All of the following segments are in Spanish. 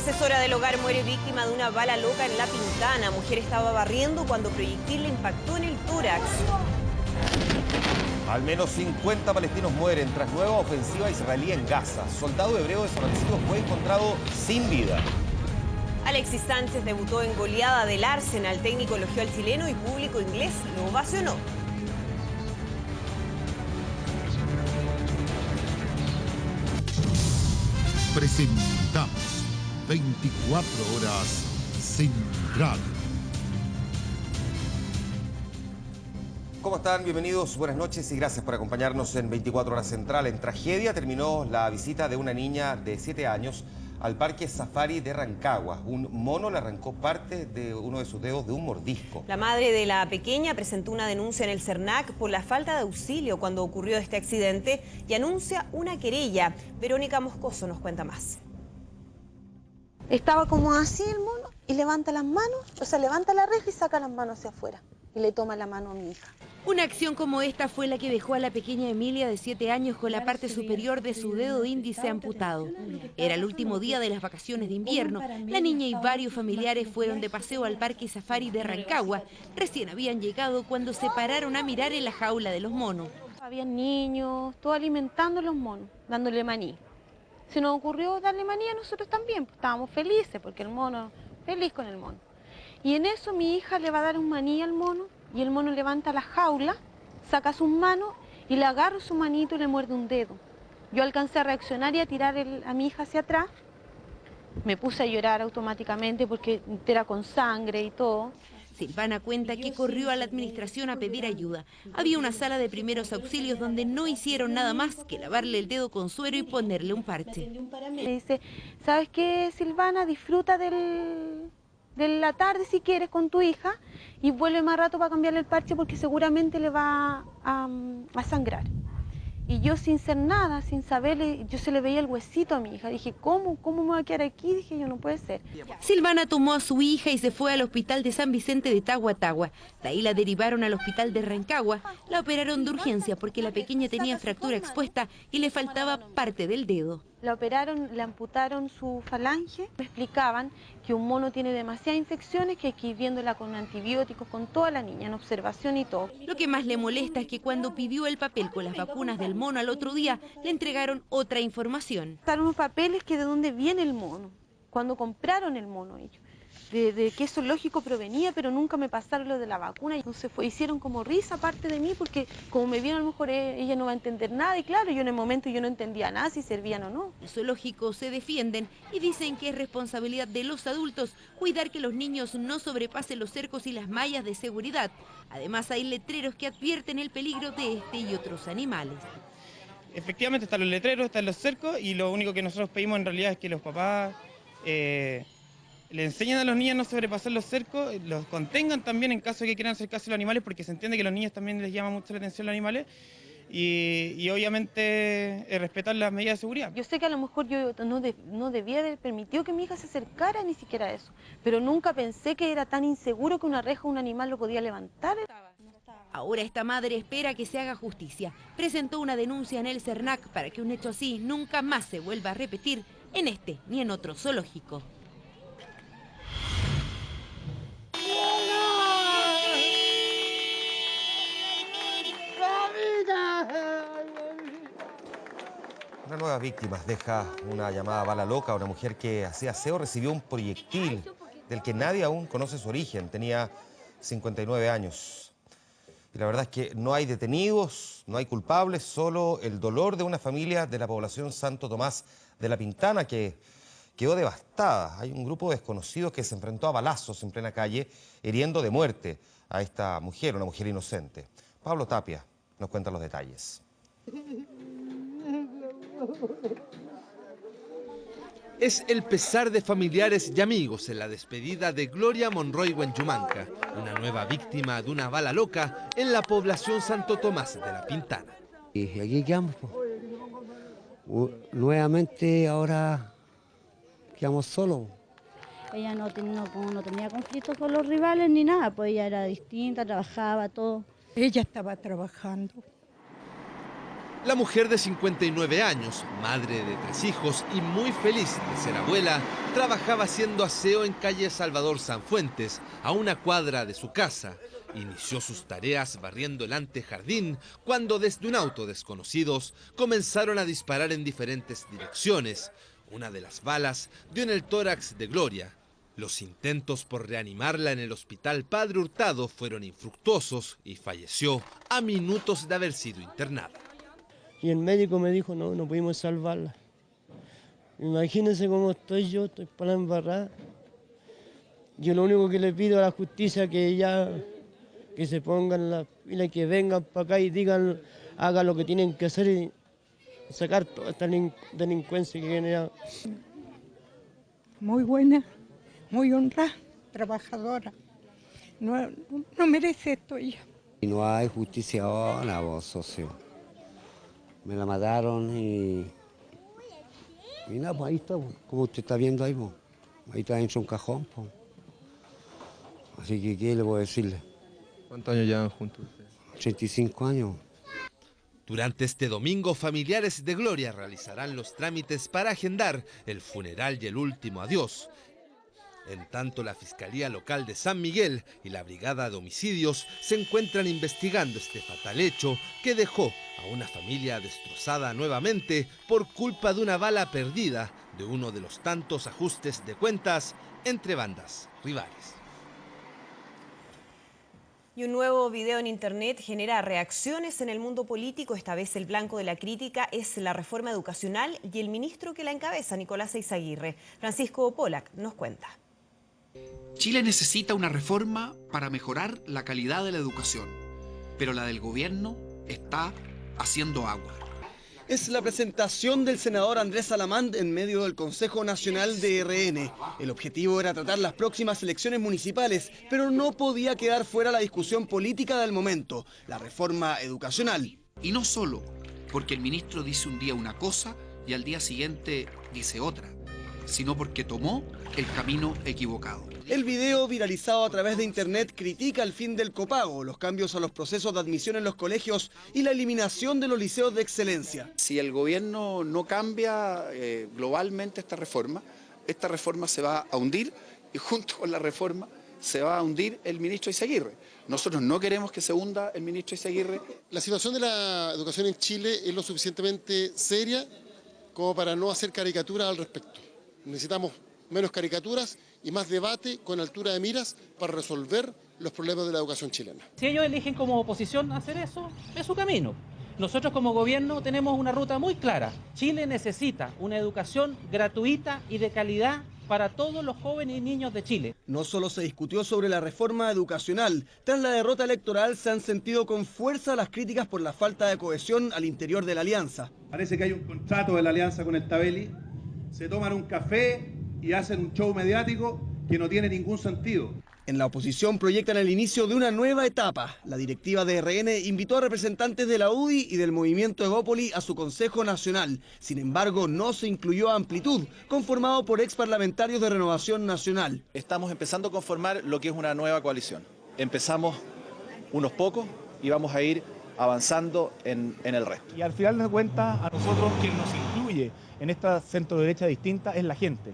Asesora del hogar muere víctima de una bala loca en La Pintana. Mujer estaba barriendo cuando proyectil le impactó en el tórax. Al menos 50 palestinos mueren tras nueva ofensiva israelí en Gaza. Soldado hebreo desaparecido fue encontrado sin vida. Alexis Sánchez debutó en goleada del Arsenal. El técnico elogió al chileno y público inglés lo ovacionó. Presentamos 24 horas Central. ¿Cómo están? Bienvenidos, buenas noches y gracias por acompañarnos en 24 horas Central. En tragedia terminó la visita de una niña de 7 años al Parque Safari de Rancagua. Un mono le arrancó parte de uno de sus dedos de un mordisco. La madre de la pequeña presentó una denuncia en el CERNAC por la falta de auxilio cuando ocurrió este accidente y anuncia una querella. Verónica Moscoso nos cuenta más. Estaba como así el mono y levanta las manos, o sea, levanta la reja y saca las manos hacia afuera y le toma la mano a mi hija. Una acción como esta fue la que dejó a la pequeña Emilia de 7 años con la parte superior de su dedo índice amputado. Era el último día de las vacaciones de invierno. La niña y varios familiares fueron de paseo al Parque Safari de Rancagua. Recién habían llegado cuando se pararon a mirar en la jaula de los monos. Había niños, todo alimentando a los monos, dándole maní. Se nos ocurrió darle maní a nosotros también, pues estábamos felices porque el mono, feliz con el mono. Y en eso mi hija le va a dar un maní al mono y el mono levanta la jaula, saca sus manos y le agarra su manito y le muerde un dedo. Yo alcancé a reaccionar y a tirar a mi hija hacia atrás. Me puse a llorar automáticamente porque era con sangre y todo. Silvana cuenta que corrió a la administración a pedir ayuda. Había una sala de primeros auxilios donde no hicieron nada más que lavarle el dedo con suero y ponerle un parche. Me dice, ¿sabes qué, Silvana? Disfruta de la tarde si quieres con tu hija y vuelve más rato para cambiarle el parche porque seguramente le va a sangrar. Y yo sin ser nada, sin saberle, yo se le veía el huesito a mi hija. Dije, ¿cómo me voy a quedar aquí? Dije, yo no puede ser. Silvana tomó a su hija y se fue al hospital de San Vicente de Tagua. De ahí la derivaron al hospital de Rancagua. La operaron de urgencia porque la pequeña tenía fractura expuesta y le faltaba parte del dedo. La operaron, le amputaron su falange. Me explicaban que un mono tiene demasiadas infecciones, que hay que ir viéndola con antibióticos, con toda la niña, en observación y todo. Lo que más le molesta es que cuando pidió el papel con las vacunas del mono al otro día, le entregaron otra información. Están unos papeles que de dónde viene el mono, cuando compraron el mono ellos. De qué zoológico provenía, pero nunca me pasaron lo de la vacuna. Entonces hicieron como risa aparte de mí, porque como me vieron a lo mejor ella no va a entender nada. Y claro, yo en el momento yo no entendía nada si servían o no. Los zoológicos se defienden y dicen que es responsabilidad de los adultos cuidar que los niños no sobrepasen los cercos y las mallas de seguridad. Además hay letreros que advierten el peligro de este y otros animales. Efectivamente están los letreros, están los cercos y lo único que nosotros pedimos en realidad es que los papás le enseñan a los niños a no sobrepasar los cercos, los contengan también en caso de que quieran acercarse a los animales, porque se entiende que a los niños también les llama mucho la atención los animales, y obviamente respetar las medidas de seguridad. Yo sé que a lo mejor yo no debía haber permitido que mi hija se acercara ni siquiera a eso, pero nunca pensé que era tan inseguro que una reja o un animal lo podía levantar. Ahora esta madre espera que se haga justicia. Presentó una denuncia en el CERNAC para que un hecho así nunca más se vuelva a repetir en este ni en otro zoológico. Una nueva víctima deja una llamada bala loca. Una mujer que hacía aseo recibió un proyectil del que nadie aún conoce su origen. Tenía 59 años. Y la verdad es que no hay detenidos, no hay culpables, solo el dolor de una familia de la población Santo Tomás de La Pintana que quedó devastada. Hay un grupo de desconocidos que se enfrentó a balazos en plena calle, hiriendo de muerte a esta mujer, una mujer inocente. Pablo Tapia nos cuenta los detalles. Es el pesar de familiares y amigos en la despedida de Gloria Monroy Huenchumanca, una nueva víctima de una bala loca en la población Santo Tomás de La Pintana. Y aquí quedamos. Nuevamente ahora quedamos solos. Ella no tenía conflictos con los rivales ni nada, pues ella era distinta, trabajaba, todo. Ella estaba trabajando. La mujer de 59 años, madre de 3 hijos y muy feliz de ser abuela, trabajaba haciendo aseo en calle Salvador Sanfuentes, a una cuadra de su casa. Inició sus tareas barriendo el antejardín cuando desde un auto desconocidos comenzaron a disparar en diferentes direcciones. Una de las balas dio en el tórax de Gloria. Los intentos por reanimarla en el hospital Padre Hurtado fueron infructuosos y falleció a minutos de haber sido internada. Y el médico me dijo, no pudimos salvarla. Imagínense cómo estoy yo, estoy para la embarrada. Yo lo único que le pido a la justicia que se pongan las pilas, que vengan para acá y digan, hagan lo que tienen que hacer y sacar toda esta delincuencia que viene. Muy buena, muy honrada, trabajadora. No merece esto ella. Y no hay justicia ahora, vos, socio. Me la mataron y nada, pues ahí está, como usted está viendo ahí, pues. Ahí está dentro de un cajón, pues. Así que, ¿qué le puedo decirle? ¿Cuántos años llevan juntos ustedes? 85 años. Durante este domingo, familiares de Gloria realizarán los trámites para agendar el funeral y el último adiós. En tanto, la Fiscalía Local de San Miguel y la Brigada de Homicidios se encuentran investigando este fatal hecho que dejó a una familia destrozada nuevamente por culpa de una bala perdida de uno de los tantos ajustes de cuentas entre bandas rivales. Y un nuevo video en internet genera reacciones en el mundo político. Esta vez el blanco de la crítica es la reforma educacional y el ministro que la encabeza, Nicolás Eyzaguirre. Francisco Pollack nos cuenta. Chile necesita una reforma para mejorar la calidad de la educación, pero la del gobierno está haciendo agua. Es la presentación del senador Andrés Salamand en medio del Consejo Nacional de RN. El objetivo era tratar las próximas elecciones municipales, pero no podía quedar fuera la discusión política del momento, la reforma educacional. Y no solo porque el ministro dice un día una cosa y al día siguiente dice otra, sino porque tomó el camino equivocado. El video viralizado a través de internet critica el fin del copago, los cambios a los procesos de admisión en los colegios y la eliminación de los liceos de excelencia. Si el gobierno no cambia globalmente esta reforma se va a hundir y junto con la reforma se va a hundir el ministro Eyzaguirre. Nosotros no queremos que se hunda el ministro Eyzaguirre. La situación de la educación en Chile es lo suficientemente seria como para no hacer caricaturas al respecto. Necesitamos menos caricaturas y más debate con altura de miras para resolver los problemas de la educación chilena. Si ellos eligen como oposición hacer eso, es su camino. Nosotros como gobierno tenemos una ruta muy clara. Chile necesita una educación gratuita y de calidad para todos los jóvenes y niños de Chile. No solo se discutió sobre la reforma educacional, tras la derrota electoral se han sentido con fuerza las críticas por la falta de cohesión al interior de la alianza. Parece que hay un contrato de la alianza con el Tabeli, se toman un café y hacen un show mediático que no tiene ningún sentido. En la oposición proyectan el inicio de una nueva etapa. La directiva de RN invitó a representantes de la UDI y del movimiento Egópoli a su Consejo Nacional. Sin embargo, no se incluyó a Amplitud, conformado por exparlamentarios de Renovación Nacional. Estamos empezando a conformar lo que es una nueva coalición. Empezamos unos pocos y vamos a ir avanzando en el resto. Y al final de cuentas, a nosotros quien nos incluye en esta centro derecha distinta es la gente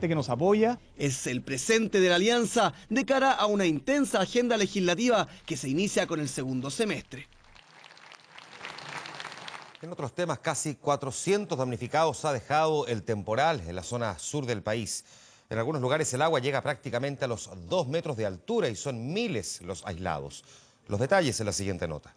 que nos apoya. Es el presente de la alianza de cara a una intensa agenda legislativa que se inicia con el segundo semestre. En otros temas, casi 400 damnificados ha dejado el temporal en la zona sur del país. En algunos lugares el agua llega prácticamente a los 2 metros de altura y son miles los aislados. Los detalles en la siguiente nota.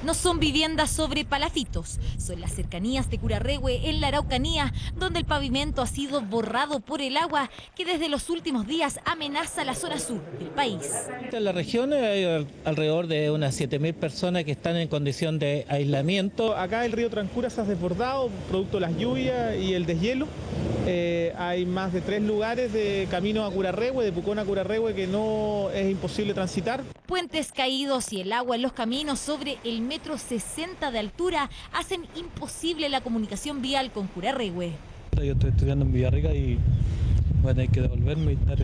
No son viviendas sobre palafitos, son las cercanías de Curarrehue en la Araucanía, donde el pavimento ha sido borrado por el agua que desde los últimos días amenaza la zona sur del país. En la región hay alrededor de unas 7.000 personas que están en condición de aislamiento. Acá el río Trancura se ha desbordado producto de las lluvias y el deshielo. Hay más de 3 lugares de camino a Curarrehue, de Pucón a Curarrehue, que no es imposible transitar. Puentes caídos y el agua en los caminos sobre el 1,60 m de altura hacen imposible la comunicación vial con Curarrehue. Yo estoy estudiando en Villarrica y voy a tener que devolverme y estar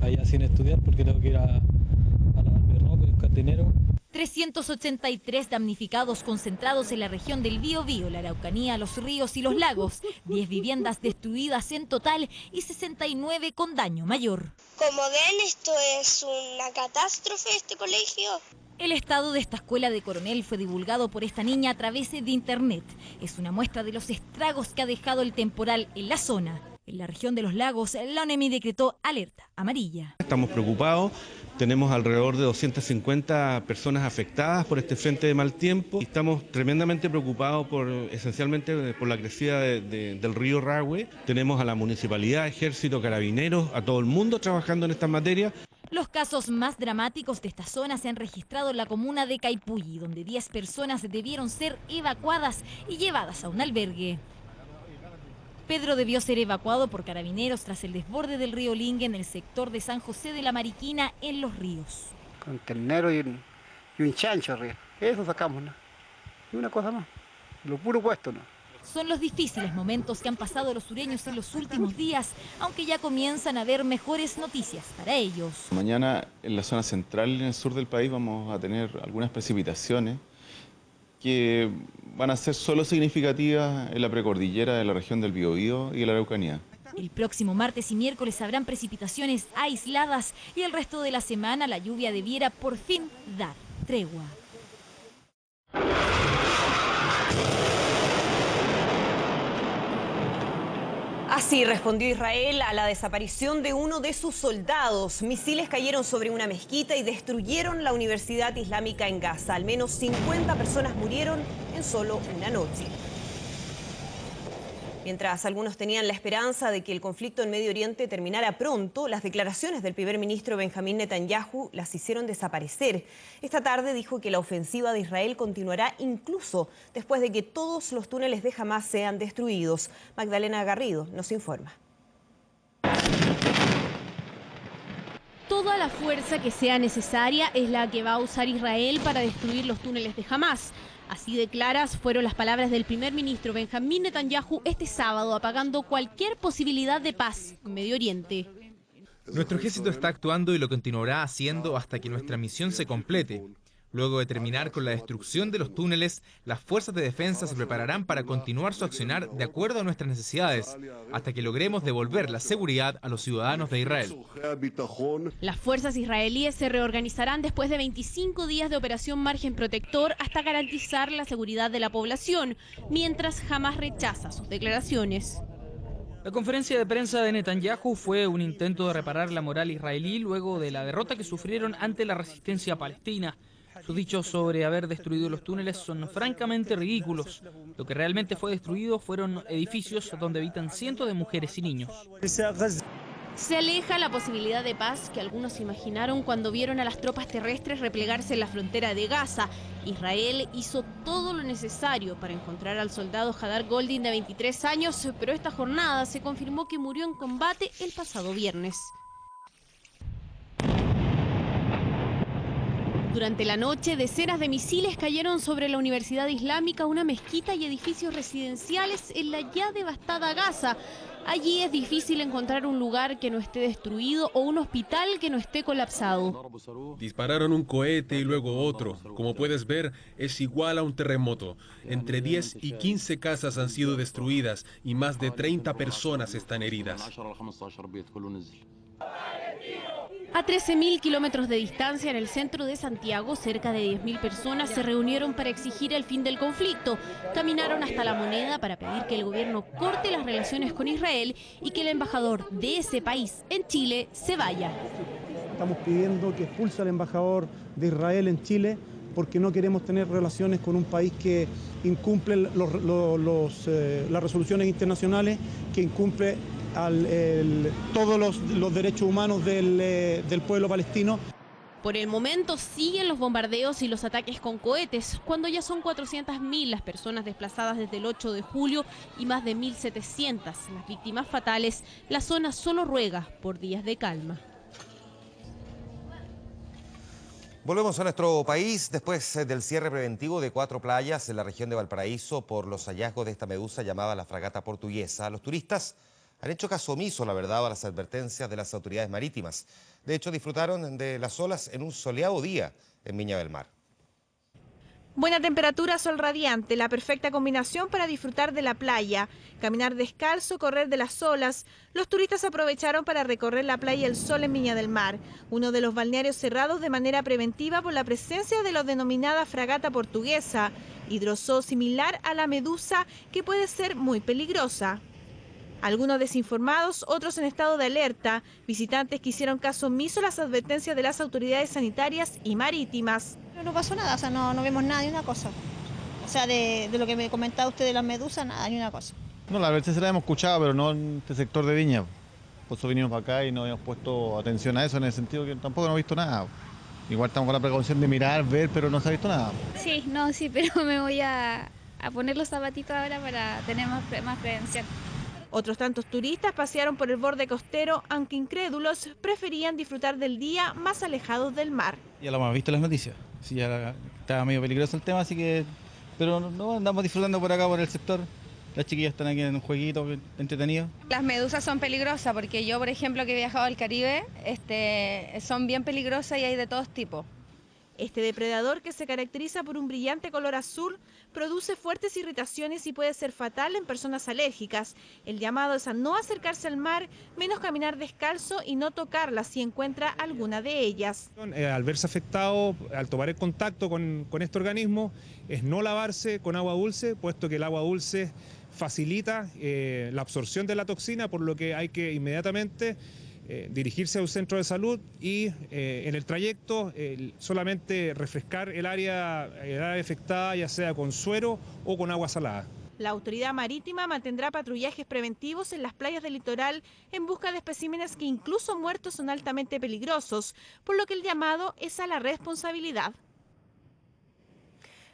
allá sin estudiar porque tengo que ir a lavar mi ropa y buscar dinero. 383 damnificados concentrados en la región del Biobío, la Araucanía, los ríos y los lagos. 10 viviendas destruidas en total y 69 con daño mayor. Como ven, esto es una catástrofe, este colegio. El estado de esta escuela de Coronel fue divulgado por esta niña a través de internet. Es una muestra de los estragos que ha dejado el temporal en la zona. En la región de los lagos, la ONEMI decretó alerta amarilla. Estamos preocupados, tenemos alrededor de 250 personas afectadas por este frente de mal tiempo. Estamos tremendamente preocupados esencialmente por la crecida del río Rahue. Tenemos a la municipalidad, ejército, carabineros, a todo el mundo trabajando en esta materia. Los casos más dramáticos de esta zona se han registrado en la comuna de Caipulli, donde 10 personas debieron ser evacuadas y llevadas a un albergue. Pedro debió ser evacuado por carabineros tras el desborde del río Lingue en el sector de San José de la Mariquina, en Los Ríos. Con ternero y un chancho arriba. Eso sacamos, ¿no? Y una cosa más, lo puro puesto, ¿no? Son los difíciles momentos que han pasado los sureños en los últimos días, aunque ya comienzan a haber mejores noticias para ellos. Mañana en la zona central, en el sur del país, vamos a tener algunas precipitaciones que van a ser solo significativas en la precordillera de la región del Biobío y de la Araucanía. El próximo martes y miércoles habrán precipitaciones aisladas y el resto de la semana la lluvia debiera por fin dar tregua. Así respondió Israel a la desaparición de uno de sus soldados. Misiles cayeron sobre una mezquita y destruyeron la Universidad Islámica en Gaza. Al menos 50 personas murieron en solo una noche. Mientras algunos tenían la esperanza de que el conflicto en Medio Oriente terminara pronto, las declaraciones del primer ministro Benjamín Netanyahu las hicieron desaparecer. Esta tarde dijo que la ofensiva de Israel continuará incluso después de que todos los túneles de Hamás sean destruidos. Magdalena Garrido nos informa. Toda la fuerza que sea necesaria es la que va a usar Israel para destruir los túneles de Hamás. Así de claras fueron las palabras del primer ministro Benjamín Netanyahu este sábado, apagando cualquier posibilidad de paz en Medio Oriente. Nuestro ejército está actuando y lo continuará haciendo hasta que nuestra misión se complete. Luego de terminar con la destrucción de los túneles, las fuerzas de defensa se prepararán para continuar su accionar de acuerdo a nuestras necesidades, hasta que logremos devolver la seguridad a los ciudadanos de Israel. Las fuerzas israelíes se reorganizarán después de 25 días de operación Margen Protector hasta garantizar la seguridad de la población, mientras Hamás rechaza sus declaraciones. La conferencia de prensa de Netanyahu fue un intento de reparar la moral israelí luego de la derrota que sufrieron ante la resistencia palestina. Sus dichos sobre haber destruido los túneles son francamente ridículos. Lo que realmente fue destruido fueron edificios donde habitan cientos de mujeres y niños. Se aleja la posibilidad de paz que algunos imaginaron cuando vieron a las tropas terrestres replegarse en la frontera de Gaza. Israel hizo todo lo necesario para encontrar al soldado Hadar Goldin de 23 años, pero esta jornada se confirmó que murió en combate el pasado viernes. Durante la noche, decenas de misiles cayeron sobre la Universidad Islámica, una mezquita y edificios residenciales en la ya devastada Gaza. Allí es difícil encontrar un lugar que no esté destruido o un hospital que no esté colapsado. Dispararon un cohete y luego otro. Como puedes ver, es igual a un terremoto. Entre 10 y 15 casas han sido destruidas y más de 30 personas están heridas. A 13.000 kilómetros de distancia, en el centro de Santiago, cerca de 10.000 personas se reunieron para exigir el fin del conflicto. Caminaron hasta La Moneda para pedir que el gobierno corte las relaciones con Israel y que el embajador de ese país en Chile se vaya. Estamos pidiendo que expulse al embajador de Israel en Chile porque no queremos tener relaciones con un país que incumple las resoluciones internacionales, que incumple todos los derechos humanos del pueblo palestino. Por el momento siguen los bombardeos y los ataques con cohetes, cuando ya son 400.000 las personas desplazadas desde el 8 de julio y más de 1.700 las víctimas fatales. La zona solo ruega por días de calma. Volvemos a nuestro país después del cierre preventivo de 4 playas en la región de Valparaíso por los hallazgos de esta medusa llamada la fragata portuguesa. Los turistas han hecho caso omiso, la verdad, a las advertencias de las autoridades marítimas. De hecho, disfrutaron de las olas en un soleado día en Viña del Mar. Buena temperatura, sol radiante, la perfecta combinación para disfrutar de la playa. Caminar descalzo, correr de las olas. Los turistas aprovecharon para recorrer la playa El Sol en Viña del Mar, uno de los balnearios cerrados de manera preventiva por la presencia de la denominada fragata portuguesa, hidrozoo similar a la medusa que puede ser muy peligrosa. Algunos desinformados, otros en estado de alerta, visitantes que hicieron caso omiso a las advertencias de las autoridades sanitarias y marítimas. No pasó nada, o sea, no vemos nada, ni una cosa. O sea, de lo que me comentaba usted de las medusas, nada, ni una cosa. No, la verdad se la hemos escuchado, pero no en este sector de Viña. Por eso vinimos para acá y no hemos puesto atención a eso, en el sentido que tampoco no hemos visto nada. Igual estamos con la precaución de mirar, ver, pero no se ha visto nada. Sí, pero me voy a poner los zapatitos ahora para tener más prevención. Otros tantos turistas pasearon por el borde costero, aunque incrédulos preferían disfrutar del día más alejados del mar. Ya lo hemos visto en las noticias, sí, ya estaba medio peligroso el tema, así que... Pero no andamos disfrutando por acá, por el sector. Las chiquillas están aquí en un jueguito entretenido. Las medusas son peligrosas porque yo, por ejemplo, que he viajado al Caribe, son bien peligrosas y hay de todos tipos. Este depredador, que se caracteriza por un brillante color azul, produce fuertes irritaciones y puede ser fatal en personas alérgicas. El llamado es a no acercarse al mar, menos caminar descalzo y no tocarlas si encuentra alguna de ellas. Al verse afectado, al tomar el contacto con este organismo, es no lavarse con agua dulce, puesto que el agua dulce facilita la absorción de la toxina, por lo que hay que inmediatamente dirigirse a un centro de salud y en el trayecto solamente refrescar el área afectada, ya sea con suero o con agua salada. La autoridad marítima mantendrá patrullajes preventivos en las playas del litoral en busca de especímenes que incluso muertos son altamente peligrosos, por lo que el llamado es a la responsabilidad.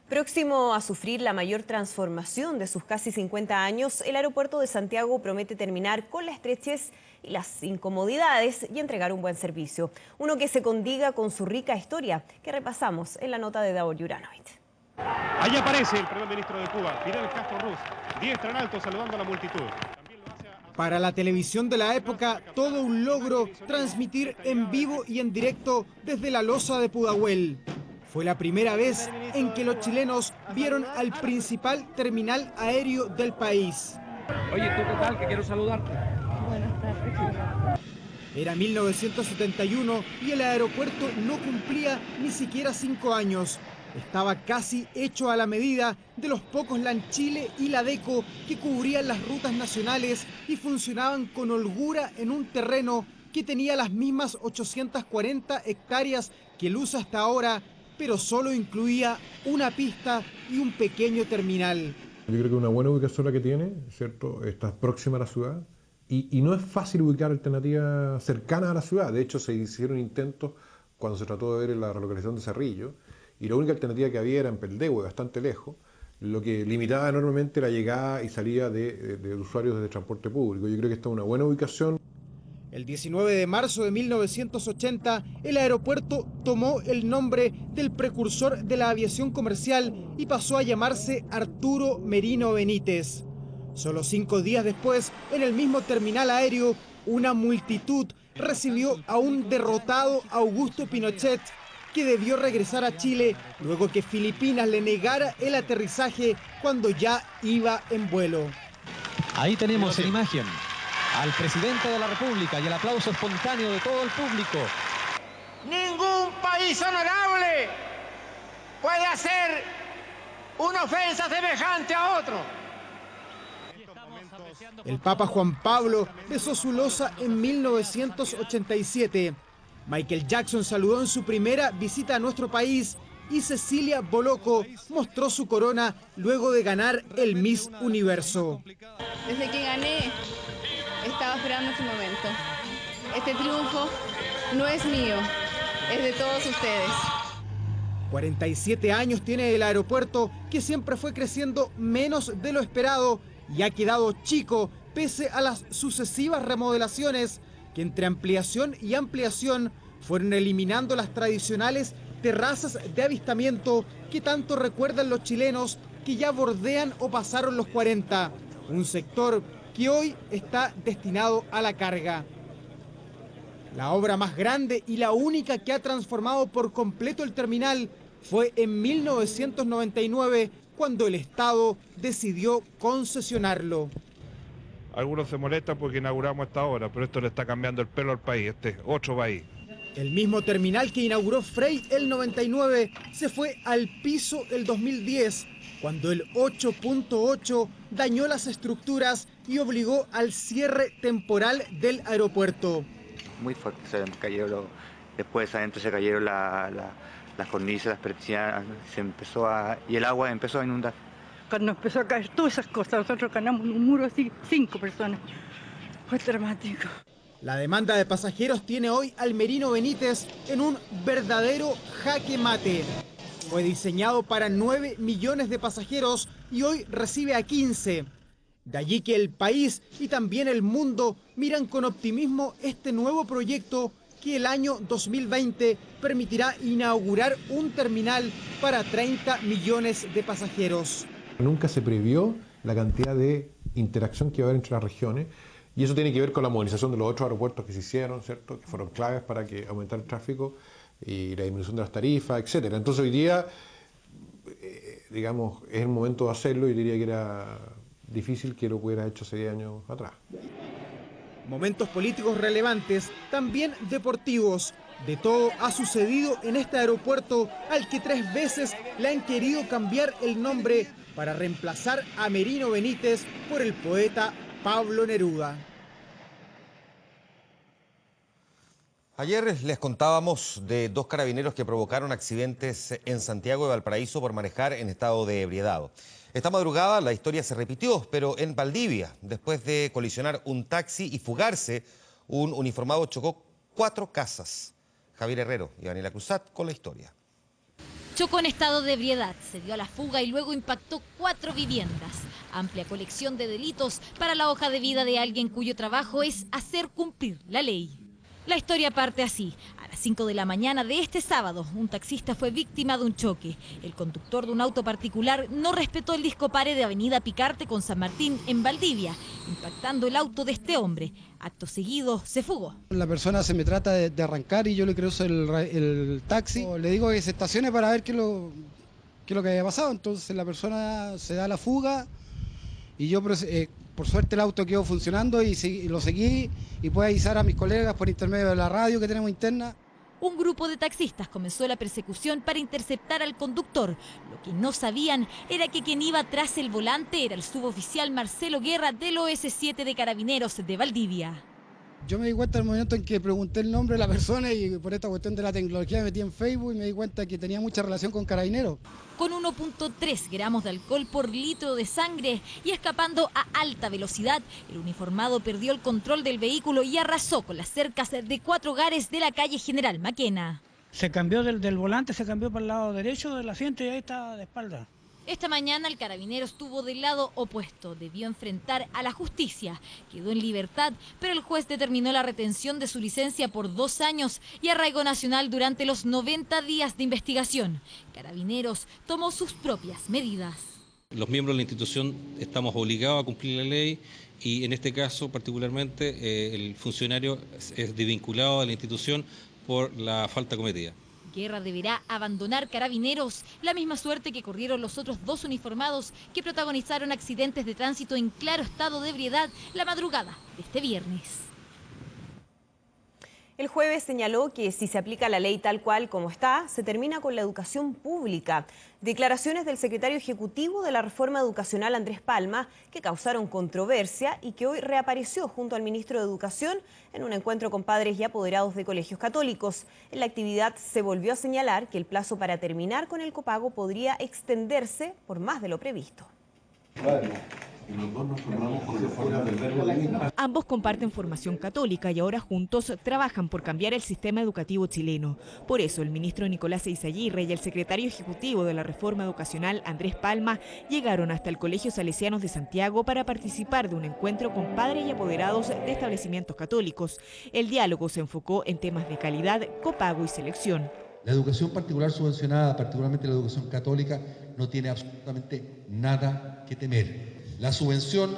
Próximo a sufrir la mayor transformación de sus casi 50 años, el aeropuerto de Santiago promete terminar con la estrechez y las incomodidades y entregar un buen servicio. Uno que se condiga con su rica historia, que repasamos en la nota de Davor Juranovic. Ahí aparece el primer ministro de Cuba, Fidel Castro Ruz, diestra en alto saludando a la multitud. Para la televisión de la época, todo un logro transmitir en vivo y en directo desde la losa de Pudahuel. Fue la primera vez en que los chilenos vieron al principal terminal aéreo del país. Oye, ¿tú qué tal? Que quiero saludarte. Buenas tardes. Era 1971 y el aeropuerto no cumplía ni siquiera 5 años. Estaba casi hecho a la medida de los pocos Lanchile y Ladeco que cubrían las rutas nacionales y funcionaban con holgura en un terreno que tenía las mismas 840 hectáreas que luce hasta ahora, pero solo incluía una pista y un pequeño terminal. Yo creo que una buena ubicación la que tiene, ¿cierto? Está próxima a la ciudad y no es fácil ubicar alternativas cercanas a la ciudad. De hecho, se hicieron intentos cuando se trató de ver la relocalización de Cerrillo y la única alternativa que había era en Peldehue, bastante lejos, lo que limitaba enormemente la llegada y salida de usuarios de transporte público. Yo creo que esta es una buena ubicación. El 19 de marzo de 1980, el aeropuerto tomó el nombre del precursor de la aviación comercial y pasó a llamarse Arturo Merino Benítez. Solo 5 días después, en el mismo terminal aéreo, una multitud recibió a un derrotado Augusto Pinochet, que debió regresar a Chile luego que Filipinas le negara el aterrizaje cuando ya iba en vuelo. Ahí tenemos en imagen al presidente de la República y el aplauso espontáneo de todo el público. Ningún país honorable puede hacer una ofensa semejante a otro. El Papa Juan Pablo besó su losa en 1987. Michael Jackson saludó en su primera visita a nuestro país y Cecilia Boloco mostró su corona luego de ganar el Miss Universo. Desde que gané, estaba esperando este momento. Este triunfo no es mío, es de todos ustedes. 47 años tiene el aeropuerto, que siempre fue creciendo menos de lo esperado y ha quedado chico pese a las sucesivas remodelaciones que entre ampliación y ampliación fueron eliminando las tradicionales terrazas de avistamiento que tanto recuerdan los chilenos que ya bordean o pasaron los 40. Un sector que hoy está destinado a la carga. La obra más grande y la única que ha transformado por completo el terminal Fue en 1999 cuando el Estado decidió concesionarlo. Algunos se molestan porque inauguramos esta obra, pero esto le está cambiando el pelo al país, este es otro país. El mismo terminal que inauguró Frey el 99 se fue al piso el 2010, cuando el 8.8 dañó las estructuras y obligó al cierre temporal del aeropuerto. Muy fuerte, se cayeron después adentro se cayeron las cornisas, las persianas, y el agua empezó a inundar. Cuando empezó a caer todas esas cosas, nosotros ganamos un muro así, 5 personas. Fue dramático. La demanda de pasajeros tiene hoy al Merino Benítez en un verdadero jaque mate. Fue diseñado para 9 millones de pasajeros y hoy recibe a 15. De allí que el país y también el mundo miran con optimismo este nuevo proyecto que el año 2020 permitirá inaugurar un terminal para 30 millones de pasajeros. Nunca se previó la cantidad de interacción que va a haber entre las regiones y eso tiene que ver con la modernización de los otros aeropuertos que se hicieron, ¿cierto? Que fueron claves para que aumentar el tráfico y la disminución de las tarifas, etc. Entonces hoy día, digamos, es el momento de hacerlo y diría que era difícil que lo hubiera hecho hace 10 años atrás. Momentos políticos relevantes, también deportivos. De todo ha sucedido en este aeropuerto al que 3 veces le han querido cambiar el nombre para reemplazar a Merino Benítez por el poeta Pablo Neruda. Ayer les contábamos de 2 carabineros que provocaron accidentes en Santiago de Valparaíso por manejar en estado de ebriedad. Esta madrugada la historia se repitió, pero en Valdivia, después de colisionar un taxi y fugarse, un uniformado chocó 4 casas. Javier Herrero y Daniela Cruzat con la historia. Chocó en estado de ebriedad, se dio a la fuga y luego impactó 4 viviendas. Amplia colección de delitos para la hoja de vida de alguien cuyo trabajo es hacer cumplir la ley. La historia parte así. A las 5 de la mañana de este sábado, un taxista fue víctima de un choque. El conductor de un auto particular no respetó el discopare de Avenida Picarte con San Martín en Valdivia, impactando el auto de este hombre. Acto seguido, se fugó. La persona se me trata de arrancar y yo le cruzo el taxi. Le digo que se estacione para ver qué es lo que había pasado. Entonces la persona se da la fuga y yo... por suerte el auto quedó funcionando y lo seguí y pude avisar a mis colegas por intermedio de la radio que tenemos interna. Un grupo de taxistas comenzó la persecución para interceptar al conductor. Lo que no sabían era que quien iba tras el volante era el suboficial Marcelo Guerra del OS7 de Carabineros de Valdivia. Yo me di cuenta en el momento en que pregunté el nombre de la persona y por esta cuestión de la tecnología me metí en Facebook y me di cuenta que tenía mucha relación con Carabineros. Con 1.3 gramos de alcohol por litro de sangre y escapando a alta velocidad, el uniformado perdió el control del vehículo y arrasó con las cercas de 4 hogares de la calle General Maquena. Se cambió del volante, se cambió para el lado derecho del asiento y ahí está de espalda. Esta mañana el carabinero estuvo del lado opuesto, debió enfrentar a la justicia. Quedó en libertad, pero el juez determinó la retención de su licencia por 2 años y arraigo nacional durante los 90 días de investigación. Carabineros tomó sus propias medidas. Los miembros de la institución estamos obligados a cumplir la ley y en este caso particularmente el funcionario es desvinculado de la institución por la falta cometida. Guerra deberá abandonar Carabineros, la misma suerte que corrieron los otros 2 uniformados que protagonizaron accidentes de tránsito en claro estado de ebriedad la madrugada de este viernes. El jueves señaló que si se aplica la ley tal cual como está, se termina con la educación pública. Declaraciones del secretario ejecutivo de la reforma educacional Andrés Palma, que causaron controversia y que hoy reapareció junto al ministro de Educación en un encuentro con padres y apoderados de colegios católicos. En la actividad se volvió a señalar que el plazo para terminar con el copago podría extenderse por más de lo previsto. Ambos comparten formación católica y ahora juntos trabajan por cambiar el sistema educativo chileno. Por eso el ministro Nicolás Eizaguirre y el secretario ejecutivo de la reforma educacional Andrés Palma llegaron hasta el Colegio Salesianos de Santiago para participar de un encuentro con padres y apoderados de establecimientos católicos. El diálogo se enfocó en temas de calidad, copago y selección. La educación particular subvencionada, particularmente la educación católica, no tiene absolutamente nada que temer. La subvención,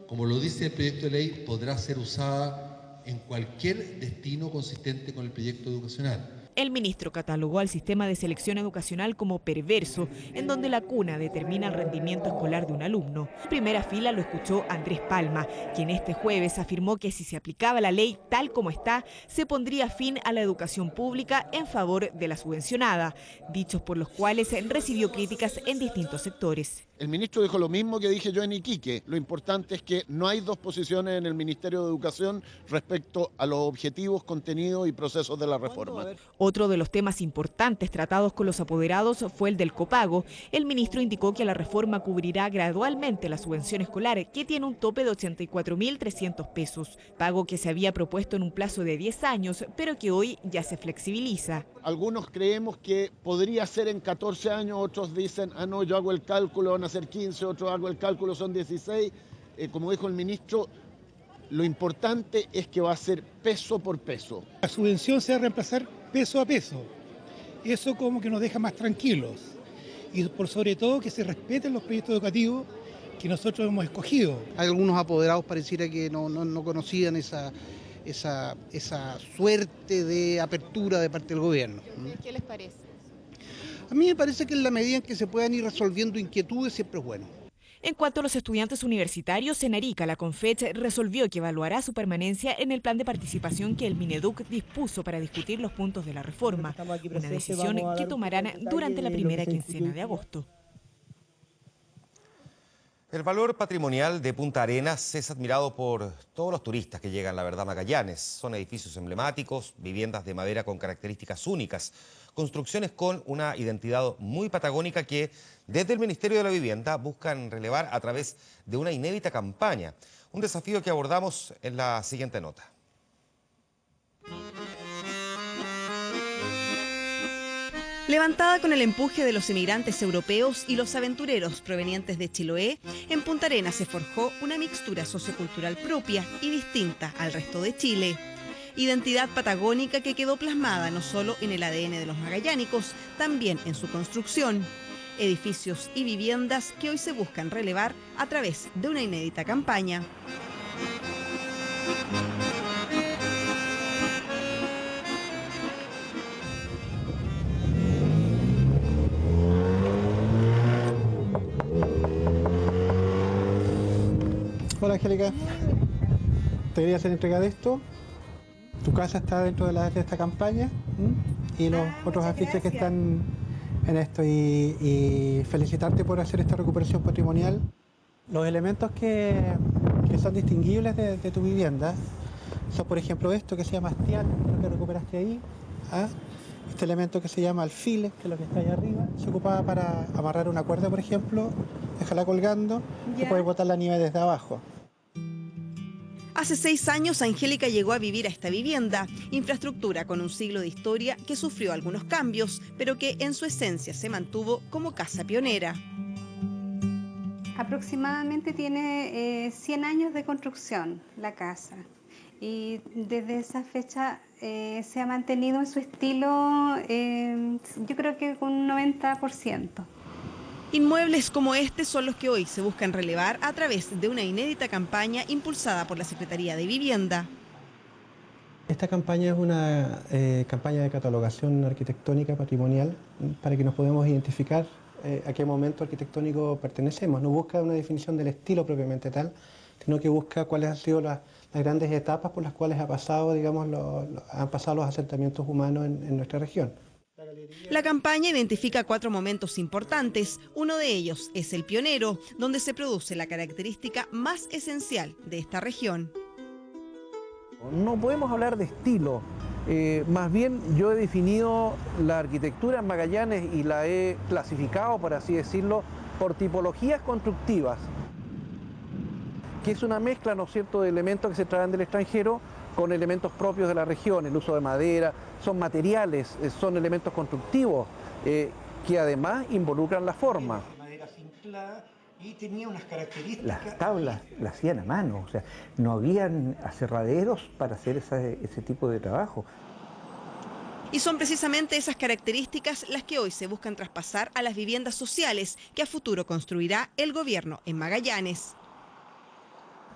como lo dice el proyecto de ley, podrá ser usada en cualquier destino consistente con el proyecto educacional. El ministro catalogó al sistema de selección educacional como perverso, en donde la cuna determina el rendimiento escolar de un alumno. En primera fila lo escuchó Andrés Palma, quien este jueves afirmó que si se aplicaba la ley tal como está, se pondría fin a la educación pública en favor de la subvencionada, dichos por los cuales recibió críticas en distintos sectores. El ministro dijo lo mismo que dije yo en Iquique. Lo importante es que no hay dos posiciones en el Ministerio de Educación respecto a los objetivos, contenidos y procesos de la reforma. Otro de los temas importantes tratados con los apoderados fue el del copago. El ministro indicó que la reforma cubrirá gradualmente la subvención escolar, que tiene un tope de 84.300 pesos, pago que se había propuesto en un plazo de 10 años, pero que hoy ya se flexibiliza. Algunos creemos que podría ser en 14 años, otros dicen, no, yo hago el cálculo, van a ser 15, otros hago el cálculo, son 16. Como dijo el ministro, lo importante es que va a ser peso por peso. La subvención se va a reemplazar peso a peso. Eso como que nos deja más tranquilos. Y por sobre todo que se respeten los proyectos educativos que nosotros hemos escogido. Algunos apoderados pareciera que no conocían esa suerte de apertura de parte del gobierno. ¿Qué les parece? A mí me parece que en la medida en que se puedan ir resolviendo inquietudes siempre es bueno. En cuanto a los estudiantes universitarios, en Arica la CONFECH resolvió que evaluará su permanencia en el plan de participación que el Mineduc dispuso para discutir los puntos de la reforma, una decisión que tomarán durante la primera quincena de agosto. El valor patrimonial de Punta Arenas es admirado por todos los turistas que llegan, la verdad, a Magallanes. Son edificios emblemáticos, viviendas de madera con características únicas, construcciones con una identidad muy patagónica que desde el Ministerio de la Vivienda buscan relevar a través de una inédita campaña. Un desafío que abordamos en la siguiente nota. Levantada con el empuje de los emigrantes europeos y los aventureros provenientes de Chiloé, en Punta Arenas se forjó una mixtura sociocultural propia y distinta al resto de Chile. Identidad patagónica que quedó plasmada no solo en el ADN de los magallánicos, también en su construcción. Edificios y viviendas que hoy se buscan relevar a través de una inédita campaña. Hola Angélica, te quería hacer entrega de esto. Tu casa está dentro de esta campaña y los otros afiches que están en esto y felicitarte por hacer esta recuperación patrimonial. Los elementos que son distinguibles de tu vivienda son, por ejemplo, esto que se llama hastial, lo que recuperaste ahí. Este elemento que se llama alfile, que es lo que está ahí arriba, se ocupaba para amarrar una cuerda, por ejemplo, dejarla colgando y poder botar la nieve desde abajo. Hace 6 años, Angélica llegó a vivir a esta vivienda, infraestructura con un siglo de historia que sufrió algunos cambios, pero que en su esencia se mantuvo como casa pionera. Aproximadamente tiene 100 años de construcción la casa y desde esa fecha se ha mantenido en su estilo, yo creo que con un 90%. Inmuebles como este son los que hoy se buscan relevar a través de una inédita campaña impulsada por la Secretaría de Vivienda. Esta campaña es una campaña de catalogación arquitectónica patrimonial para que nos podamos identificar a qué momento arquitectónico pertenecemos. No busca una definición del estilo propiamente tal, sino que busca cuáles han sido las grandes etapas por las cuales han pasado los asentamientos humanos en nuestra región. La campaña identifica 4 momentos importantes. Uno de ellos es el pionero, donde se produce la característica más esencial de esta región. No podemos hablar de estilo, más bien yo he definido la arquitectura en Magallanes y la he clasificado, por así decirlo, por tipologías constructivas, que es una mezcla, ¿no es cierto?, de elementos que se traen del extranjero con elementos propios de la región, el uso de madera, son materiales, son elementos constructivos que además involucran la forma. Madera cinclada y tenía unas características. Las tablas las hacían a mano, o sea, no habían aserraderos para hacer ese tipo de trabajo. Y son precisamente esas características las que hoy se buscan traspasar a las viviendas sociales que a futuro construirá el gobierno en Magallanes.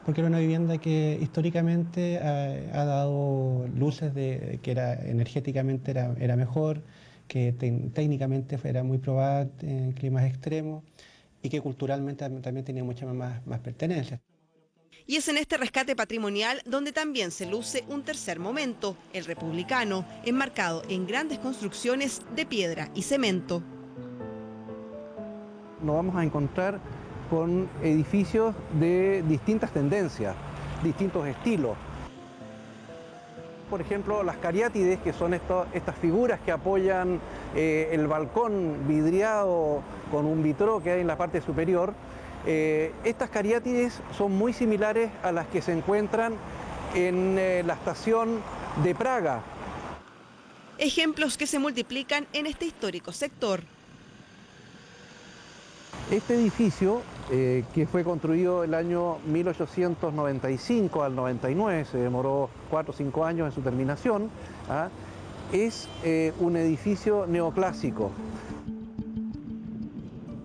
porque era una vivienda que históricamente ha dado luces de que energéticamente era mejor, que técnicamente era muy probada en climas extremos y que culturalmente también tenía muchas más pertenencias. Y es en este rescate patrimonial donde también se luce un tercer momento, el republicano, enmarcado en grandes construcciones de piedra y cemento. Nos vamos a encontrar con edificios de distintas tendencias, distintos estilos. Por ejemplo, las cariátides, que son estas figuras que apoyan el balcón vidriado con un vitró que hay en la parte superior. Estas cariátides son muy similares a las que se encuentran en la estación de Praga. Ejemplos que se multiplican en este histórico sector. Este edificio, que fue construido el año 1895 al 99, se demoró 4 o 5 años en su terminación, es un edificio neoclásico.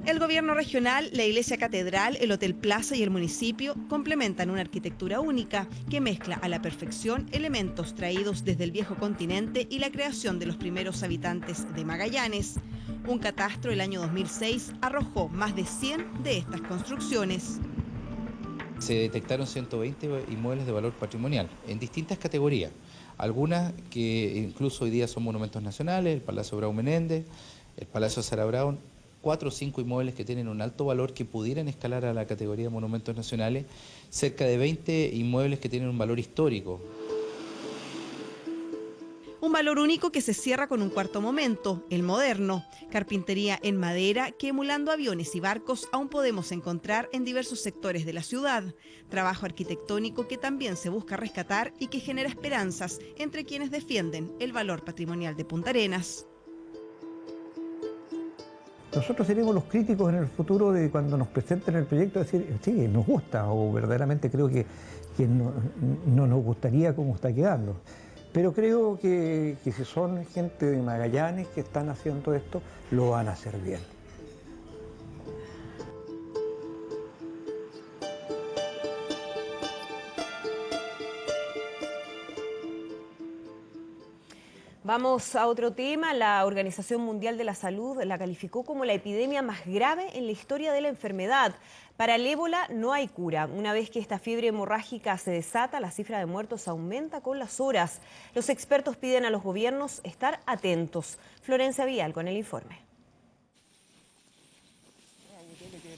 El gobierno regional, la iglesia catedral, el Hotel Plaza y el municipio complementan una arquitectura única que mezcla a la perfección elementos traídos desde el viejo continente y la creación de los primeros habitantes de Magallanes. Un catastro el año 2006 arrojó más de 100 de estas construcciones. Se detectaron 120 inmuebles de valor patrimonial en distintas categorías. Algunas que incluso hoy día son monumentos nacionales, el Palacio Bravo Menéndez, el Palacio Sara Brown, 4 o 5 inmuebles que tienen un alto valor que pudieran escalar a la categoría de monumentos nacionales, cerca de 20 inmuebles que tienen un valor histórico. Un valor único que se cierra con un cuarto momento, el moderno, carpintería en madera que emulando aviones y barcos aún podemos encontrar en diversos sectores de la ciudad. Trabajo arquitectónico que también se busca rescatar y que genera esperanzas entre quienes defienden el valor patrimonial de Punta Arenas. Nosotros seremos los críticos en el futuro de cuando nos presenten el proyecto, decir, sí, nos gusta o verdaderamente creo que no nos gustaría cómo está quedando. Pero creo que si son gente de Magallanes que están haciendo esto, lo van a hacer bien. Vamos a otro tema. La Organización Mundial de la Salud la calificó como la epidemia más grave en la historia de la enfermedad. Para el ébola no hay cura. Una vez que esta fiebre hemorrágica se desata, la cifra de muertos aumenta con las horas. Los expertos piden a los gobiernos estar atentos. Florencia Vial con el informe.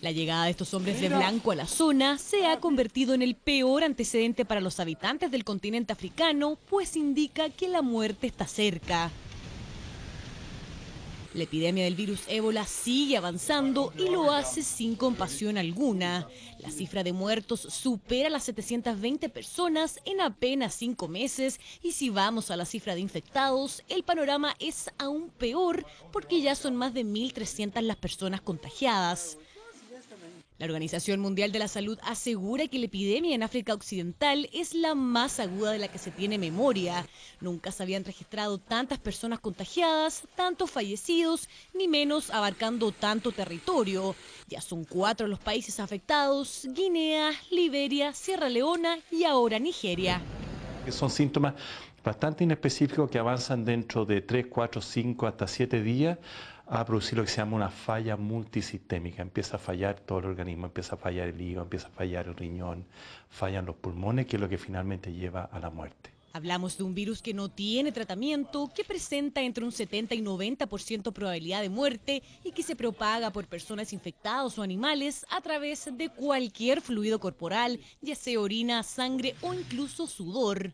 La llegada de estos hombres de blanco a la zona se ha convertido en el peor antecedente para los habitantes del continente africano, pues indica que la muerte está cerca. La epidemia del virus ébola sigue avanzando y lo hace sin compasión alguna. La cifra de muertos supera las 720 personas en apenas 5 meses y si vamos a la cifra de infectados, el panorama es aún peor porque ya son más de 1.300 las personas contagiadas. La Organización Mundial de la Salud asegura que la epidemia en África Occidental es la más aguda de la que se tiene memoria. Nunca se habían registrado tantas personas contagiadas, tantos fallecidos, ni menos abarcando tanto territorio. Ya son 4 los países afectados: Guinea, Liberia, Sierra Leona y ahora Nigeria. Son síntomas bastante inespecíficos que avanzan dentro de 3, 4, 5 hasta 7 días a producir lo que se llama una falla multisistémica. Empieza a fallar todo el organismo, empieza a fallar el hígado, empieza a fallar el riñón, fallan los pulmones, que es lo que finalmente lleva a la muerte. Hablamos de un virus que no tiene tratamiento, que presenta entre un 70 y 90% probabilidad de muerte y que se propaga por personas infectadas o animales a través de cualquier fluido corporal, ya sea orina, sangre o incluso sudor.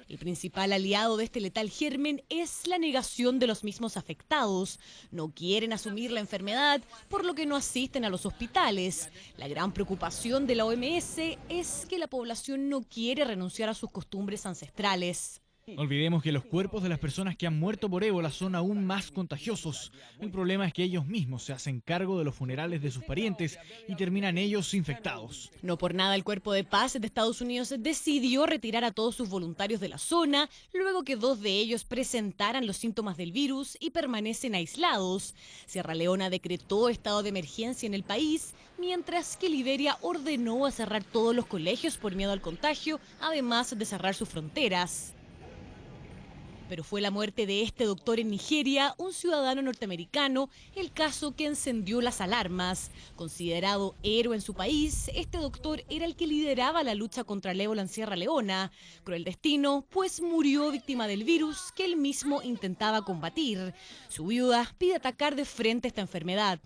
El principal aliado de este letal germen es la negación de los mismos afectados. No quieren asumir la enfermedad, por lo que no asisten a los hospitales. La gran preocupación de la OMS es que la población no quiere renunciar a sus costumbres ancestrales. No olvidemos que los cuerpos de las personas que han muerto por ébola son aún más contagiosos. El problema es que ellos mismos se hacen cargo de los funerales de sus parientes y terminan ellos infectados. No por nada el Cuerpo de Paz de Estados Unidos decidió retirar a todos sus voluntarios de la zona, luego que 2 de ellos presentaran los síntomas del virus y permanecen aislados. Sierra Leona decretó estado de emergencia en el país, mientras que Liberia ordenó a cerrar todos los colegios por miedo al contagio, además de cerrar sus fronteras. Pero fue la muerte de este doctor en Nigeria, un ciudadano norteamericano, el caso que encendió las alarmas. Considerado héroe en su país, este doctor era el que lideraba la lucha contra el ébola en Sierra Leona. Cruel destino, pues murió víctima del virus que él mismo intentaba combatir. Su viuda pide atacar de frente esta enfermedad.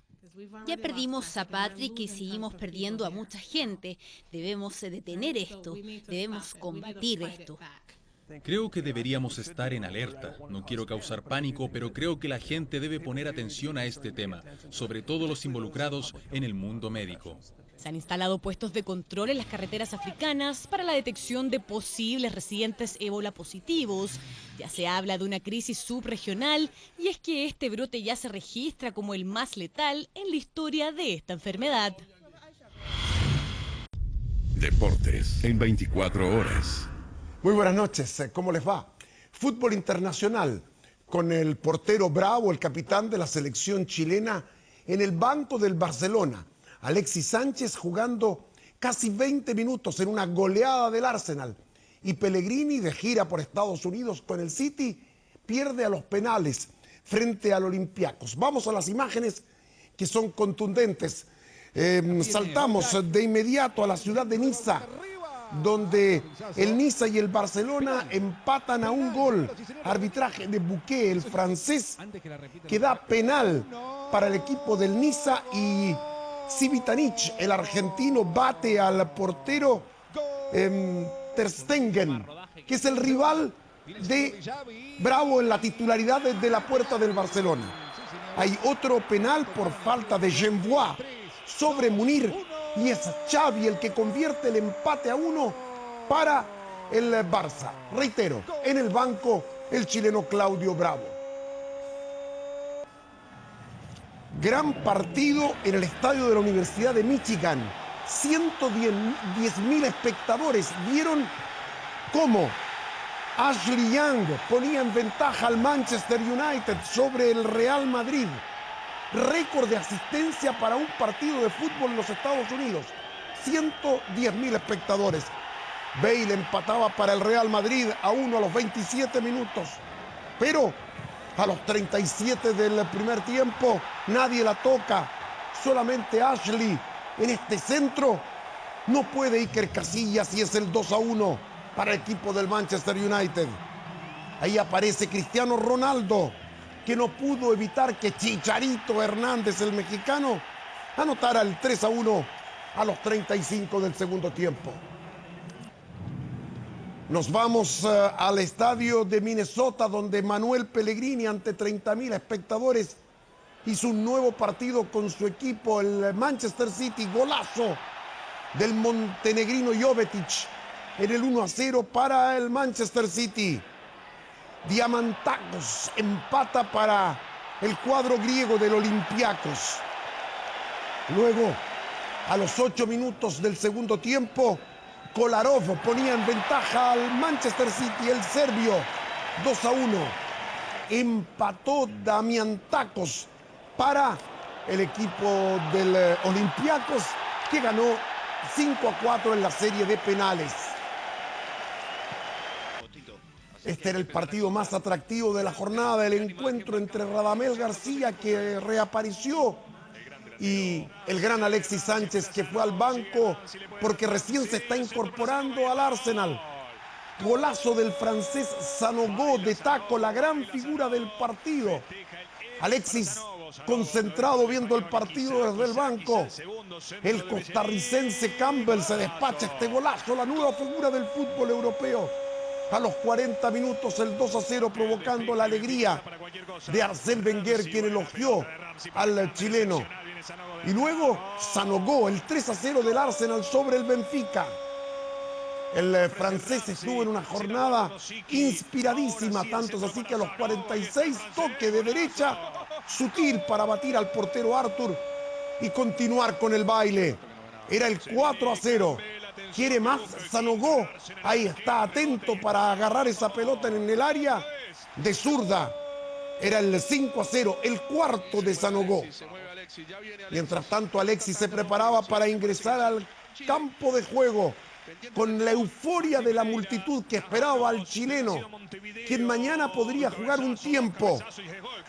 Ya perdimos a Patrick y seguimos perdiendo a mucha gente. Debemos detener esto, debemos combatir esto. Creo que deberíamos estar en alerta. No quiero causar pánico, pero creo que la gente debe poner atención a este tema, sobre todo los involucrados en el mundo médico. Se han instalado puestos de control en las carreteras africanas para la detección de posibles residentes ébola positivos. Ya se habla de una crisis subregional y es que este brote ya se registra como el más letal en la historia de esta enfermedad. Deportes en 24 horas. Muy buenas noches, ¿cómo les va? Fútbol internacional, con el portero Bravo, el capitán de la selección chilena, en el banco del Barcelona. Alexis Sánchez jugando casi 20 minutos en una goleada del Arsenal. Y Pellegrini, de gira por Estados Unidos con el City, pierde a los penales frente al Olympiacos. Vamos a las imágenes que son contundentes. Saltamos de inmediato a la ciudad de Niza, donde el Niza y el Barcelona empatan a un gol. Arbitraje de Bouquet, el francés, que da penal para el equipo del Niza, y Civitanic, el argentino, bate al portero Ter Stegen, que es el rival de Bravo en la titularidad desde la puerta del Barcelona. Hay otro penal por falta de Genbois sobre Munir, y es Xavi el que convierte el empate a 1 para el Barça. Reitero, en el banco el chileno Claudio Bravo. Gran partido en el estadio de la Universidad de Michigan. 110.000 espectadores vieron cómo Ashley Young ponía en ventaja al Manchester United sobre el Real Madrid. Récord de asistencia para un partido de fútbol en los Estados Unidos. 110.000 espectadores. Bale empataba para el Real Madrid a 1 a los 27 minutos. Pero a los 37 del primer tiempo nadie la toca. Solamente Ashley en este centro. No puede Iker Casillas y es el 2-1 para el equipo del Manchester United. Ahí aparece Cristiano Ronaldo, que no pudo evitar que Chicharito Hernández, el mexicano, anotara el 3-1 a los 35 del segundo tiempo. Nos vamos al estadio de Minnesota, donde Manuel Pellegrini, ante 30.000 espectadores, hizo un nuevo partido con su equipo, el Manchester City. Golazo del montenegrino Jovetic en el 1-0 para el Manchester City. Diamantakos empata para el cuadro griego del Olympiacos. Luego, a los 8 minutos del segundo tiempo, Kolarov ponía en ventaja al Manchester City, el serbio, 2-1. Empató Diamantakos para el equipo del Olympiacos, que ganó 5-4 en la serie de penales. Este era el partido más atractivo de la jornada, el encuentro entre Radamel García, que reapareció, y el gran Alexis Sánchez, que fue al banco porque recién se está incorporando al Arsenal. Golazo del francés Sanogo de taco, la gran figura del partido. Alexis concentrado viendo el partido desde el banco. El costarricense Campbell se despacha este golazo, la nueva figura del fútbol europeo. A los 40 minutos el 2-0, provocando la alegría de Arsène Wenger, quien elogió al chileno. Y luego Sanogo, el 3-0 del Arsenal sobre el Benfica. El francés estuvo en una jornada inspiradísima, tanto es así que a los 46 toque de derecha, sutil para batir al portero Arthur y continuar con el baile. Era el 4-0. ¿Quiere más Sanogo? Ahí está, atento para agarrar esa pelota en el área de zurda. Era el 5-0, el cuarto de Sanogo. Mientras tanto, Alexis se preparaba para ingresar al campo de juego con la euforia de la multitud que esperaba al chileno, quien mañana podría jugar un tiempo.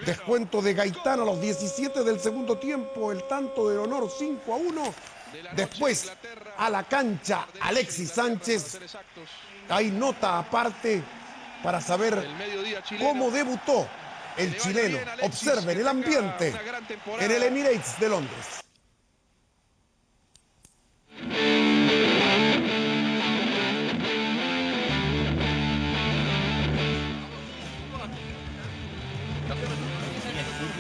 Descuento de Gaitán a los 17 del segundo tiempo, el tanto del honor 5-1. Después, a la cancha, Alexis Sánchez. Hay nota aparte para saber cómo debutó el chileno. Observen el ambiente en el Emirates de Londres.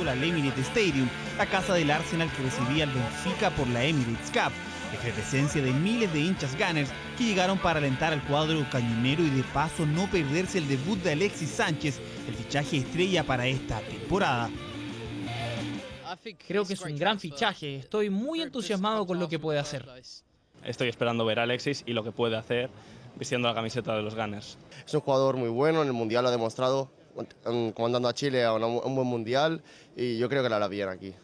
Al Emirates Stadium, la casa del Arsenal que recibía al Benfica por la Emirates Cup, efervescencia de miles de hinchas Gunners que llegaron para alentar al cuadro cañonero y de paso no perderse el debut de Alexis Sánchez, el fichaje estrella para esta temporada. Creo que es un gran fichaje, estoy muy entusiasmado con lo que puede hacer. Estoy esperando ver a Alexis y lo que puede hacer vistiendo la camiseta de los Gunners. Es un jugador muy bueno, en el Mundial lo ha demostrado, comandando a Chile a un buen Mundial, y yo creo que lo hará bien aquí.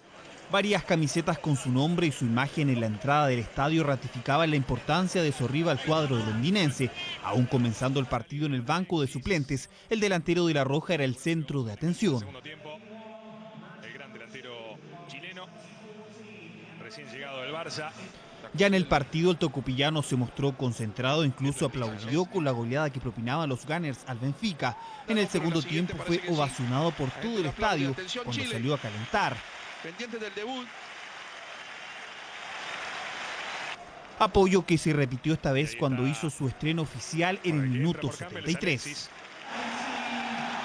Varias camisetas con su nombre y su imagen en la entrada del estadio ratificaban la importancia de su arriba al cuadro londinense. Aún comenzando el partido en el banco de suplentes, el delantero de La Roja era el centro de atención. El gran delantero chileno, recién llegado del Barça. Ya en el partido el tocopillano se mostró concentrado, incluso aplaudió con la goleada que propinaban los Gunners al Benfica. En el segundo tiempo fue ovacionado por todo el estadio cuando salió a calentar. Apoyo que se repitió esta vez cuando hizo su estreno oficial en el minuto 73.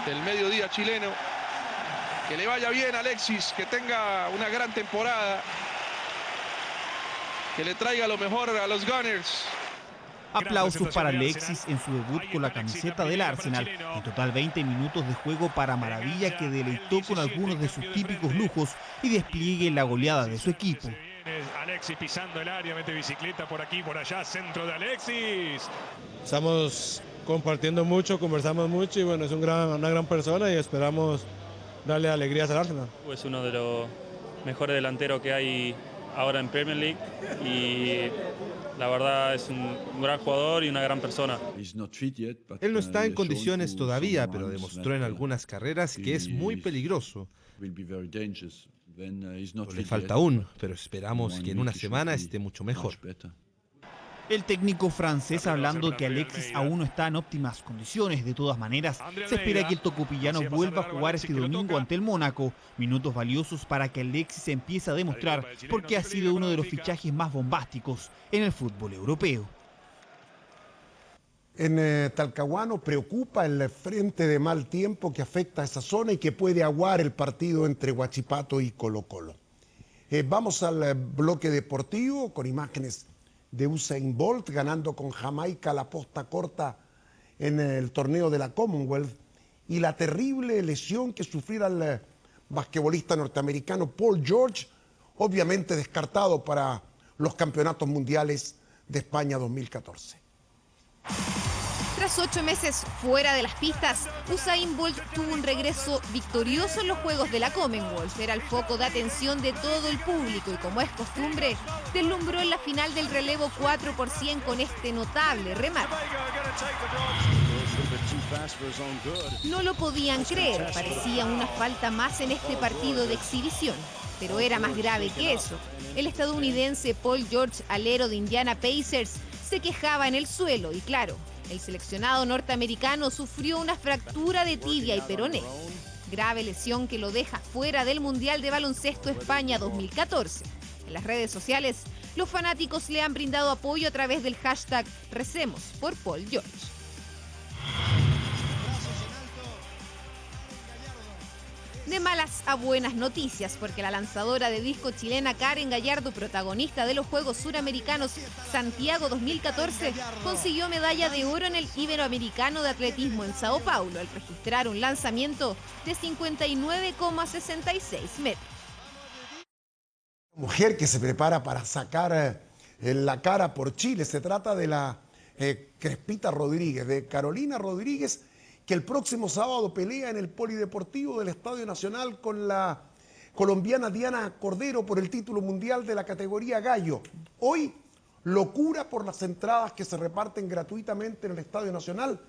Del mediodía chileno, que le vaya bien Alexis, que tenga una gran temporada, que le traiga lo mejor a los Gunners. Aplausos para Alexis en su debut con la camiseta del Arsenal. En total 20 minutos de juego para Maravilla, que deleitó con algunos de sus típicos lujos y despliegue en la goleada de su equipo. Alexis pisando el área, mete bicicleta por aquí, por allá, centro de Alexis. Estamos compartiendo mucho, conversamos mucho y bueno, es una gran persona y esperamos darle alegrías al Arsenal. Es uno de los mejores delanteros que hay ahora en Premier League y la verdad es un gran jugador y una gran persona. Él no está en condiciones todavía, pero demostró en algunas carreras que es muy peligroso. Le falta aún, pero esperamos que en una semana esté mucho mejor. El técnico francés hablando que Alexis aún no está en óptimas condiciones. De todas maneras, se espera que el tocopillano vuelva a jugar este domingo ante el Mónaco. Minutos valiosos para que Alexis empiece a demostrar porque ha sido uno de los fichajes más bombásticos en el fútbol europeo. En Talcahuano preocupa el frente de mal tiempo que afecta a esa zona y que puede aguar el partido entre Huachipato y Colo-Colo. Vamos al bloque deportivo con imágenes de Usain Bolt ganando con Jamaica la posta corta en el torneo de la Commonwealth y la terrible lesión que sufriera el basquetbolista norteamericano Paul George, obviamente descartado para los campeonatos mundiales de España 2014. Tras 8 meses fuera de las pistas, Usain Bolt tuvo un regreso victorioso en los Juegos de la Commonwealth. Era el foco de atención de todo el público y, como es costumbre, deslumbró en la final del relevo 4x100 con este notable remate. No lo podían creer, parecía una falta más en este partido de exhibición. Pero era más grave que eso. El estadounidense Paul George, alero de Indiana Pacers, se quejaba en el suelo y, claro, el seleccionado norteamericano sufrió una fractura de tibia y peroné. Grave lesión que lo deja fuera del Mundial de Baloncesto España 2014. En las redes sociales, los fanáticos le han brindado apoyo a través del hashtag Recemos por Paul George. De malas a buenas noticias, porque la lanzadora de disco chilena Karen Gallardo, protagonista de los Juegos Suramericanos Santiago 2014, consiguió medalla de oro en el Iberoamericano de Atletismo en Sao Paulo al registrar un lanzamiento de 59,66 metros. Mujer que se prepara para sacar la cara por Chile. Se trata de la Crespita Rodríguez, de Carolina Rodríguez, que el próximo sábado pelea en el Polideportivo del Estadio Nacional con la colombiana Diana Cordero por el título mundial de la categoría gallo. Hoy, locura por las entradas que se reparten gratuitamente en el Estadio Nacional.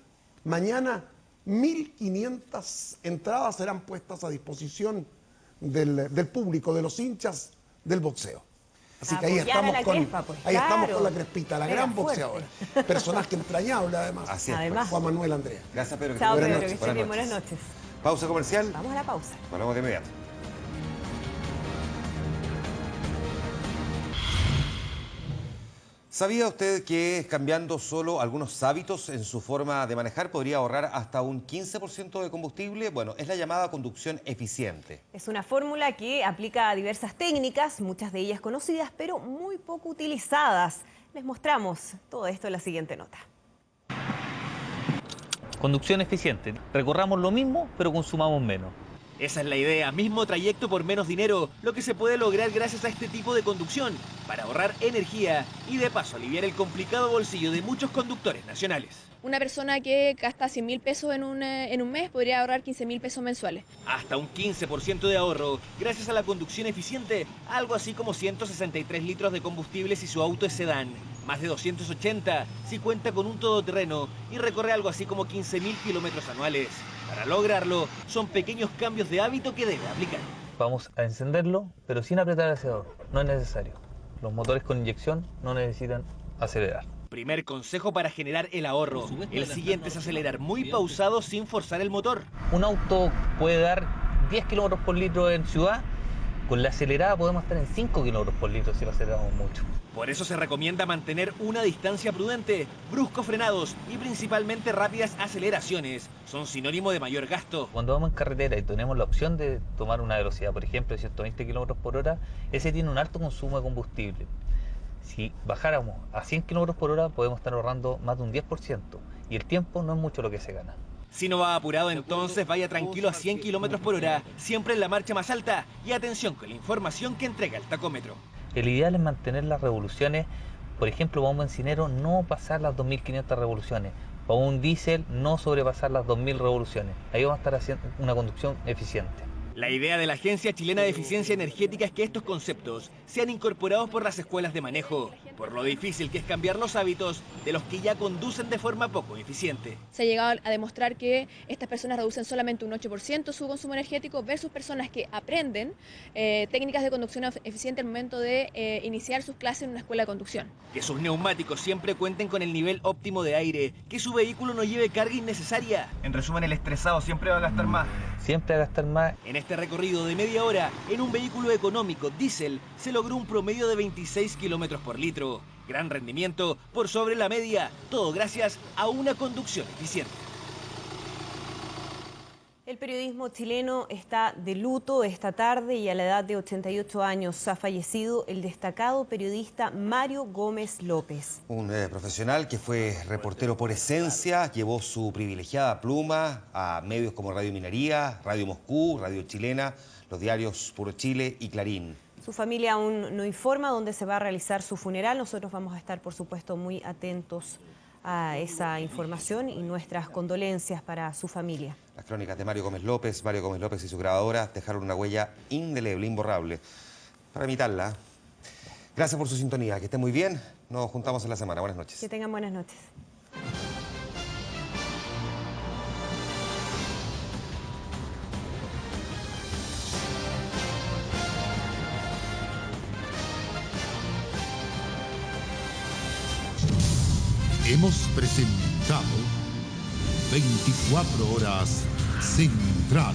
Mañana, 1.500 entradas serán puestas a disposición del público, de los hinchas del boxeo. Así que ahí estamos con la Crespita, la gran boxeadora. Personaje entrañable, además. Así es, además. Juan Manuel Andrea. Gracias, Pedro. Chao, Pedro, buenas noches. Buenas noches. Pausa comercial. Vamos a la pausa. Volvemos de inmediato. ¿Sabía usted que cambiando solo algunos hábitos en su forma de manejar podría ahorrar hasta un 15% de combustible? Bueno, es la llamada conducción eficiente. Es una fórmula que aplica diversas técnicas, muchas de ellas conocidas, pero muy poco utilizadas. Les mostramos todo esto en la siguiente nota. Conducción eficiente. Recorramos lo mismo, pero consumamos menos. Esa es la idea, mismo trayecto por menos dinero, lo que se puede lograr gracias a este tipo de conducción, para ahorrar energía y de paso aliviar el complicado bolsillo de muchos conductores nacionales. Una persona que gasta 100.000 pesos en un mes podría ahorrar 15.000 pesos mensuales. Hasta un 15% de ahorro, gracias a la conducción eficiente, algo así como 163 litros de combustible si su auto es sedán, más de 280 si cuenta con un todoterreno y recorre algo así como 15.000 kilómetros anuales. Para lograrlo, son pequeños cambios de hábito que debe aplicar. Vamos a encenderlo, pero sin apretar el acelerador. No es necesario. Los motores con inyección no necesitan acelerar. Primer consejo para generar el ahorro. El siguiente es acelerar muy pausado sin forzar el motor. Un auto puede dar 10 kilómetros por litro en ciudad. Con la acelerada podemos estar en 5 kilómetros por litro si lo aceleramos mucho. Por eso se recomienda mantener una distancia prudente, bruscos frenados y principalmente rápidas aceleraciones. Son sinónimo de mayor gasto. Cuando vamos en carretera y tenemos la opción de tomar una velocidad, por ejemplo, de 120 kilómetros por hora, ese tiene un alto consumo de combustible. Si bajáramos a 100 kilómetros por hora, podemos estar ahorrando más de un 10%. Y el tiempo no es mucho lo que se gana. Si no va apurado, entonces vaya tranquilo a 100 kilómetros por hora, siempre en la marcha más alta. Y atención con la información que entrega el tacómetro. El ideal es mantener las revoluciones, por ejemplo, para un bencinero no pasar las 2.500 revoluciones, para un diésel no sobrepasar las 2.000 revoluciones. Ahí vamos a estar haciendo una conducción eficiente. La idea de la Agencia Chilena de Eficiencia Energética es que estos conceptos sean incorporados por las escuelas de manejo, por lo difícil que es cambiar los hábitos de los que ya conducen de forma poco eficiente. Se ha llegado a demostrar que estas personas reducen solamente un 8% su consumo energético versus personas que aprenden técnicas de conducción eficiente al momento de iniciar sus clases en una escuela de conducción. Que sus neumáticos siempre cuenten con el nivel óptimo de aire, que su vehículo no lleve carga innecesaria. En resumen, el estresado siempre va a gastar más. Siempre va a gastar más. En este recorrido de media hora, en un vehículo económico diésel, se logró un promedio de 26 kilómetros por litro. Gran rendimiento por sobre la media, todo gracias a una conducción eficiente. El periodismo chileno está de luto esta tarde y a la edad de 88 años ha fallecido el destacado periodista Mario Gómez López. Un profesional que fue reportero por esencia, llevó su privilegiada pluma a medios como Radio Minería, Radio Moscú, Radio Chilena, los diarios Puro Chile y Clarín. Su familia aún no informa dónde se va a realizar su funeral. Nosotros vamos a estar, por supuesto, muy atentos a esa información y nuestras condolencias para su familia. Las crónicas de Mario Gómez López y su grabadora dejaron una huella indeleble, imborrable. Para imitarla. Gracias por su sintonía, que esté muy bien. Nos juntamos en la semana. Buenas noches. Que tengan buenas noches. Hemos presentado 24 horas Central.